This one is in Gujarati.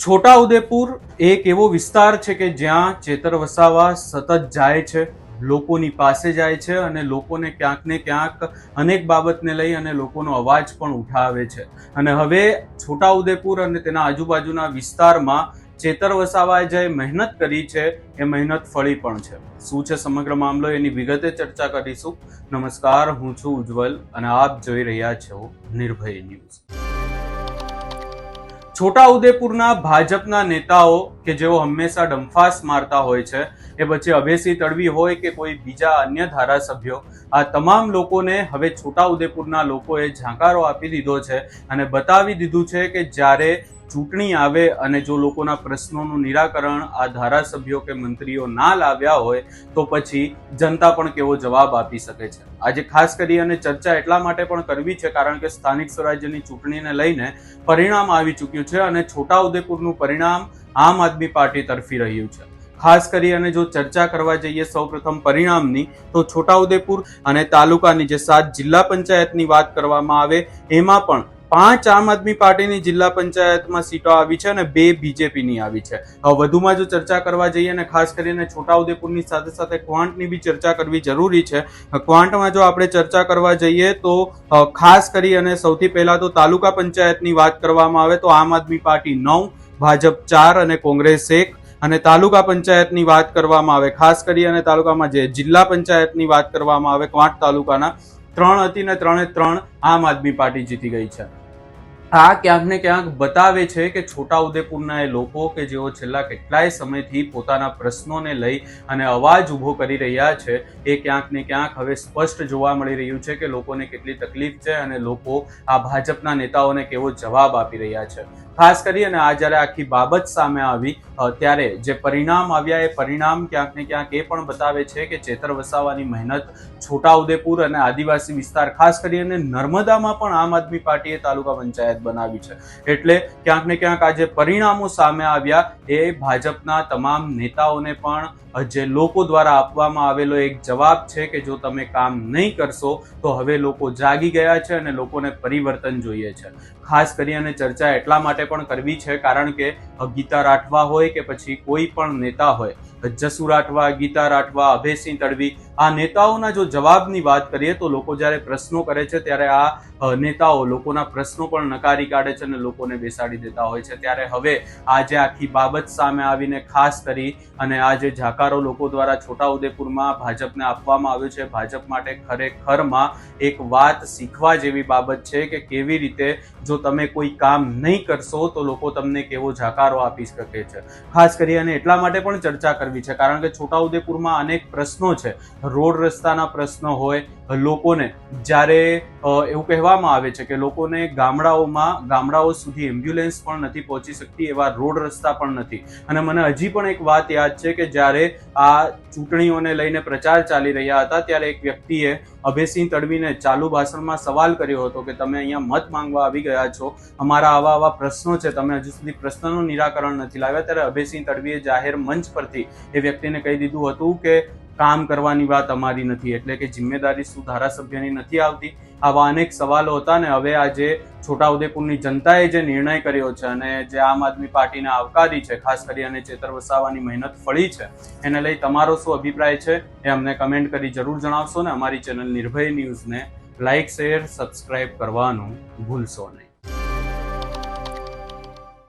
છોટાઉદેપુર એક એવો વિસ્તાર છે કે જ્યાં ચેતર વસાવા સતત જાય છે, લોકોની પાસે જાય છે અને લોકોને ક્યાંક ને ક્યાંક અનેક બાબતને લઈ અને લોકોનો અવાજ પણ ઉઠાવે છે. અને હવે છોટાઉદેપુર અને તેના આજુબાજુના વિસ્તારમાં ચેતર વસાવાએ જે મહેનત કરી છે એ મહેનત ફળી પણ છે. શું છે સમગ્ર મામલો એની વિગતે ચર્ચા કરીશું. નમસ્કાર, હું છું ઉજ્જવલ અને આપ જોઈ રહ્યા છો નિર્ભય ન્યૂઝ. છોટાઉદેપુરના ભાજપના નેતાઓ કે જેઓ હંમેશા ડંફાસ મારતા હોય છે, એ પછી અભયસિંહ તડવી હોય કે કોઈ બીજા અન્ય ધારાસભ્યો, આ તમામ લોકોને હવે છોટાઉદેપુરના લોકોએ ઝાંકારો આપી દીધો છે અને બતાવી દીધું છે કે જ્યારે ચૂંટણી આવે અને જો લોકોના પ્રશ્નોનું નિરાકરણ આ ધારાસભ્યો કે મંત્રીઓ ના લાવ્યા હોય તો પછી જનતા પણ કેવો જવાબ આપી શકે છે. આજે ખાસ કરી અને ચર્ચા એટલા માટે પણ કરવી છે કારણ કે સ્થાનિક સ્વરાજ્યની ચૂંટણીને લઈને પરિણામ આવી ચૂક્યું છે અને છોટાઉદેપુરનું પરિણામ આમ આદમી પાર્ટી તરફી રહ્યું છે. ખાસ કરી અને જો ચર્ચા કરવા જઈએ સૌપ્રથમ પરિણામની, તો છોટાઉદેપુર અને તાલુકાની જે 7 જિલ્લા પંચાયતની વાત કરવામાં આવે એમાં પણ 5 આમ આદમી પાર્ટીની જિલ્લા પંચાયતમાં સીટો આવી છે અને 2 બીજેપીની આવી છે. હવે વધુમાં જો ચર્ચા કરવા જઈએ અને ખાસ કરીને છોટાઉદેપુરની સાથે સાથે ક્વાંટની બી ચર્ચા કરવી જરૂરી છે. ક્વાંટમાં જો આપણે ચર્ચા કરવા જઈએ તો ખાસ કરી અને સૌથી પહેલા તો તાલુકા પંચાયતની વાત કરવામાં આવે તો આમ આદમી પાર્ટી 9, ભાજપ 4 અને કોંગ્રેસ 1. અને તાલુકા પંચાયતની વાત કરવામાં આવે, ખાસ કરી અને તાલુકામાં જે જિલ્લા પંચાયતની વાત કરવામાં આવે ક્વાંટ તાલુકાના 3 હતી ને 3 આમ આદમી પાર્ટી જીતી ગઈ છે. આ ક્યાંક ને ક્યાંક બતાવે છે કે છોટાઉદેપુરના એ લોકો કે જેઓ છેલ્લા કેટલાય સમયથી પોતાના પ્રશ્નોને લઈ અને અવાજ ઊભો કરી રહ્યા છે, એ ક્યાંક ને ક્યાંક હવે સ્પષ્ટ જોવા મળી રહ્યું છે કે લોકોને કેટલી તકલીફ છે અને લોકો આ ભાજપના નેતાઓને કેવો જવાબ આપી રહ્યા છે. ખાસ કરી અને આ જ્યારે આખી બાબત સામે આવી ત્યારે જે પરિણામ આવ્યા એ પરિણામ ક્યાંક ને ક્યાંક એ પણ બતાવે છે કે ચેતર વસાવાની મહેનત છોટાઉદેપુર અને આદિવાસી વિસ્તાર, ખાસ કરીને નર્મદામાં પણ આમ આદમી પાર્ટીએ તાલુકા પંચાયત બનાવી છે. એટલે ક્યાંક ને ક્યાંક આ જે પરિણામો સામે આવ્યા એ ભાજપના તમામ નેતાઓને પણ જે લોકો દ્વારા આપવામાં આવેલો એક જવાબ છે કે જો તમે કામ નહીં કરશો તો હવે લોકો જાગી ગયા છે અને લોકોને પરિવર્તન જોઈએ છે. ખાસ કરી અને ચર્ચા એટલા માટે પણ કરવી છે કારણ કે ગીતા રાઠવા હોય કે પછી કોઈ પણ નેતા હોય, જસુ રાઠવા, ગીતા રાઠવા, અભયસિંહ તડવી, આ નેતાઓના જો જવાબની વાત કરીએ તો લોકો જ્યારે પ્રશ્નો કરે છે ત્યારે આ નેતાઓ લોકોના પ્રશ્નો પણ નકારી કાઢે છે અને લોકોને બેસાડી દેતા હોય છે. ત્યારે હવે આજે આખી બાબત સામે આવીને ખાસ કરી અને આ જે ઝાકારો લોકો દ્વારા છોટાઉદેપુરમાં ભાજપને આપવામાં આવ્યો છે, ભાજપ માટે ખરેખરમાં એક વાત શીખવા જેવી બાબત છે કે કેવી રીતે જો તમે કોઈ કામ નહીં કરશો તો લોકો તમને કેવો ઝાકારો આપી શકે છે. ખાસ કરી અને એટલા માટે પણ ચર્ચા કરવી છે કારણ કે છોટાઉદેપુરમાં અનેક પ્રશ્નો છે. રોડ રસ્તાના પ્રશ્નો હોય, લોકોને જ્યારે એવું કહેવામાં આવે છે કે લોકોને ગામડાઓ સુધી એમ્બ્યુલન્સ પણ નથી પહોંચી શકતી, એવા રોડ રસ્તા પણ નથી. અને મને હજી પણ એક વાત યાદ છે કે જ્યારે આ ચૂંટણીઓને લઈને પ્રચાર ચાલી રહ્યા હતા ત્યારે એક વ્યક્તિએ અભયસિંહ તડવીને ચાલુ ભાષણમાં સવાલ કર્યો હતો કે તમે અહીંયા મત માંગવા આવી ગયા છો, અમારા આવા પ્રશ્નો છે, તમે હજુ સુધી પ્રશ્નનું નિરાકરણ નથી લાવ્યા. ત્યારે અભયસિંહ તડવીએ જાહેર મંચ પરથી એ વ્યક્તિને કહી દીધું હતું કે કામ કરવાની વાત અમારી નથી, એટલે કે જિમ્મેદારી શું ધારાસભ્યની નથી આવતી. આવા અનેક સવાલો હતા ને હવે આજે છોટાઉદેપુરની જનતાએ જે નિર્ણય કર્યો છે અને જે આમ આદમી પાર્ટીને આવકારી છે, ખાસ કરી અને ચેતર વસાવાની મહેનત ફળી છે, એને લઈ તમારો શું અભિપ્રાય છે એ અમને કમેન્ટ કરી જરૂર જણાવશો ને અમારી ચેનલ નિર્ભય ન્યૂઝને લાઇક, શેર, સબસ્ક્રાઇબ કરવાનું ભૂલશો નહીં.